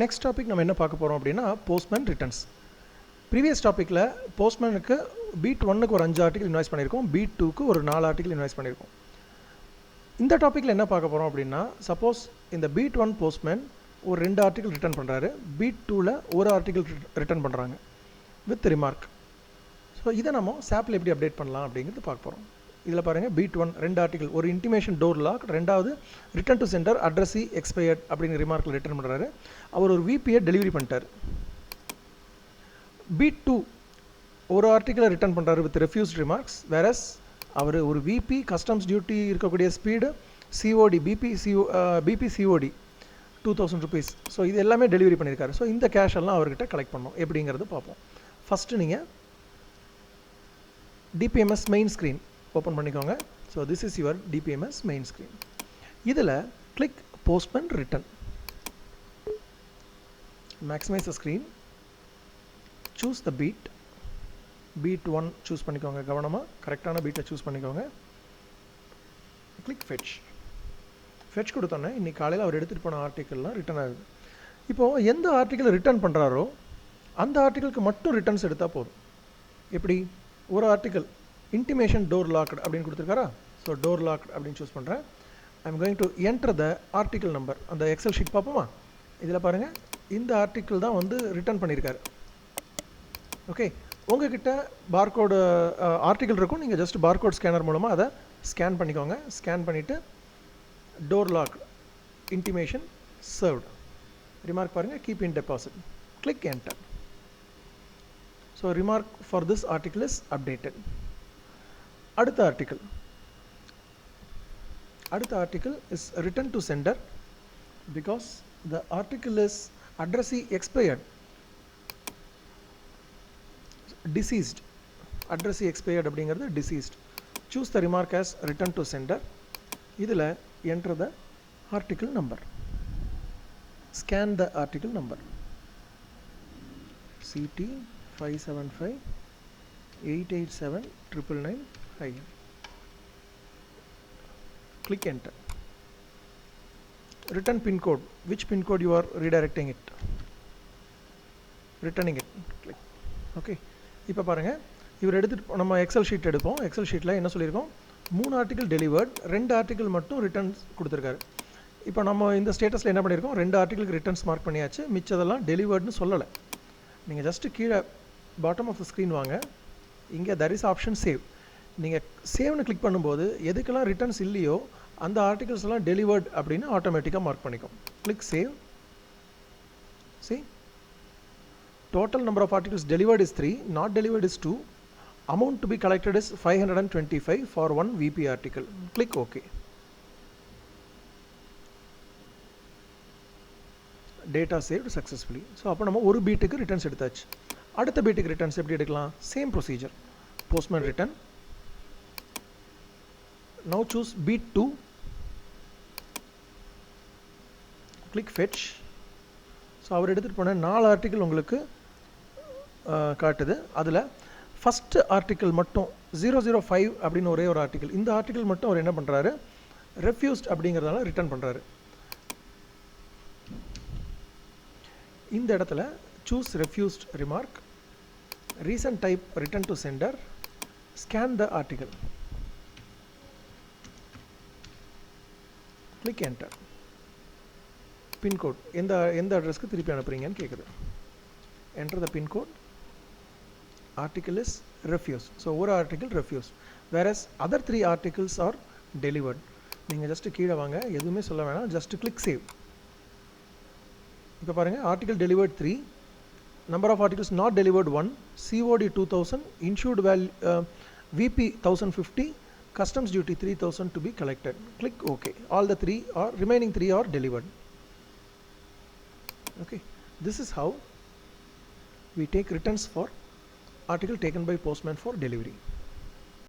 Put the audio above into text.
Next topic நம்ம என்ன பார்க்க போகிறோம் அப்படின்னா போஸ்ட்மேன் ரிட்டர்ன்ஸ். ப்ரீவியஸ் டாப்பிக்கில் போஸ்ட்மேனுக்கு பீட் 1க்கு ஒரு 5 ஆர்டிகல் இன்வாய்ஸ் பண்ணியிருக்கோம், பீட் 2க்கு ஒரு 4 ஆர்டிகல் இன்வாய்ஸ் பண்ணியிருக்கோம். இந்த டாப்பிக்கில் என்ன பார்க்க போகிறோம் அப்படின்னா, சப்போஸ் இந்த பீட் 1 போஸ்ட்மேன் ஒரு 2 ஆர்டிகல் ரிட்டர்ன் பண்ணுறாரு, பீட் 2ல் ஒரு ஆர்டிகல் ரிட்டர்ன் பண்ணுறாங்க வித் ரிமார்க். ஸோ இதை நம்ம சாப்பில் எப்படி அப்டேட் பண்ணலாம் அப்படிங்கிறது பார்க்க போகிறோம். இதில் பாருங்கள், பீட் 1 2 ஆர்டிகல், ஒரு இன்டிமேஷன் டோர் லாக், ரெண்டாவது return to centre addressee expired அப்படிங்கிற ரிமார்க்கில் ரிட்டர்ன் பண்ணுறாரு. அவர் ஒரு விபியை டெலிவரி பண்ணிட்டார். பீட் 2 ஒரு ஆர்டிக்கலை ரிட்டர்ன் பண்ணுறாரு வித் ரெஃப்யூஸ்ட் ரிமார்க்ஸ், வேரஸ் அவர் ஒரு விபி கஸ்டம்ஸ் டியூட்டி இருக்கக்கூடிய speed COD BP COD 2000 rupees. So இது எல்லாமே டெலிவரி பண்ணியிருக்காரு. ஸோ இந்த கேஷ் எல்லாம் அவர்கிட்ட கலெக்ட் பண்ணோம் எப்படிங்கிறது பார்ப்போம். ஃபஸ்ட்டு நீங்கள் டிபிஎம்எஸ் மெயின் ஸ்க்ரீன் ஓப்பன் பண்ணிக்கோங்க. So this is your DPMS main screen. இதில் click postman return, maximise the screen, choose the beat 1 choose பண்ணிக்கோங்க. கவனமாக கரெக்டான பீட்டை சூஸ் பண்ணிக்கோங்க. கிளிக் ஃபெட்ச் கொடுத்தோன்னே இன்றைக்கி காலையில் அவர் எடுத்துகிட்டு போன ஆர்டிக்கல்லாம் ரிட்டர்ன் ஆகுது. இப்போது எந்த ஆர்டிக்கலை ரிட்டர்ன் பண்ணுறாரோ அந்த ஆர்டிக்கலுக்கு மட்டும் ரிட்டர்ன்ஸ் எடுத்தால் போதும். எப்படி? ஒரு ஆர்டிக்கல் இன்டிமேஷன் டோர் லாக்டு அப்படின்னு கொடுத்துருக்காரா? ஸோ டோர் லாக்டு அப்படின்னு சூஸ் பண்ணுறேன். I am going to enter the article number. அந்த எக்ஸல் ஷீட் பார்ப்போமா? இதில் பாருங்கள், இந்த ஆர்டிக்கல் தான் வந்து ரிட்டர்ன் பண்ணியிருக்காரு. ஓகே, உங்ககிட்ட பார்கோடு ஆர்டிக்கல் இருக்கும், நீங்கள் ஜஸ்ட் பார்கோட் ஸ்கேனர் மூலமாக அதை ஸ்கேன் பண்ணிக்கோங்க. ஸ்கேன் பண்ணிவிட்டு door lock intimation served remark பாருங்கள், keep in deposit, click enter. So remark for this article is updated. அடுத்த article is return to sender because the article is addressee expired, deceased, addressee expired அப்படிங்கிறது deceased. choose the remark as return to sender. இதில் enter the article number, scan the article number CT 575-887-999. click enter. return pin code, which pin code you are redirecting it, returning it, click. okay, இப்போ பாருங்கள், இவர் எடுத்துகிட்டு நம்ம Excel sheet எடுப்போம். XL ஷீட்டில் என்ன சொல்லியிருக்கோம்? 3 ஆர்டிக்கல் டெலிவர்ட், 2 ஆர்டிக்கல் மட்டும் ரிட்டர்ன்ஸ் கொடுத்துருக்காரு. இப்போ நம்ம இந்த ஸ்டேட்டஸில் என்ன பண்ணியிருக்கோம்? 2 ஆர்டிக்கலுக்கு ரிட்டர்ன்ஸ் மார்க் பண்ணியாச்சு, மிச்சதெல்லாம் டெலிவர்ட்னு சொல்லலை. நீங்கள் ஜஸ்ட்டு கீழே பாட்டம் ஆஃப் த ஸ்க்ரீன் வாங்க, இங்கே தர் இஸ் ஆப்ஷன் சேவ். நீங்கள் சேவ்னு கிளிக் பண்ணும்போது எதுக்கெல்லாம் ரிட்டர்ன்ஸ் இல்லையோ அந்த ஆர்டிகல்ஸ் எல்லாம் டெலிவர்ட் அப்படின்னு ஆட்டோமேட்டிக்காக மார்க் பண்ணிக்கும். Click save. see, total number of articles delivered is 3, not delivered is 2, amount to be collected is 525 for one VP article. click OK. data saved successfully. So அப்போ நம்ம ஒரு பீட்டுக்கு returns எடுத்தாச்சு. அடுத்த பீட்டுக்கு returns எப்படி எடுக்கலாம்? Same procedure, postman return. now choose beat 2, click fetch. So அவர் எடுத்துகிட்டு போன 4 ஆர்டிக்கல் உங்களுக்கு காட்டுது. அதில் ஃபஸ்ட்டு ஆர்டிக்கல் மட்டும் 005 அப்படின்னு ஒரே ஒரு ஆர்டிக்கல், இந்த ஆர்டிக்கல் மட்டும் அவர் என்ன பண்ணுறாரு? ரெஃப்யூஸ்ட் அப்படிங்கிறதால ரிட்டர்ன் பண்ணுறாரு. இந்த இடத்துல choose refused remark, reason type return to centre, scan the article, click enter. Pincode எந்த அட்ரஸ்க்கு திருப்பி அனுப்புறீங்கன்னு கேட்குது. enter the pin code. article is refused. so ஒரு article refused, whereas other 3 articles are delivered. நீங்கள் ஜஸ்ட் கீழே வாங்க, எதுவுமே சொல்ல வேணாம், ஜஸ்ட் கிளிக் சேவ். இப்போ பாருங்கள், article delivered 3, number of articles not delivered 1, COD 2000, insured value VP 1050, customs duty 3000 to be collected. click OK. all the remaining 3 are delivered. okay, this is how we take returns for article taken by postman for delivery.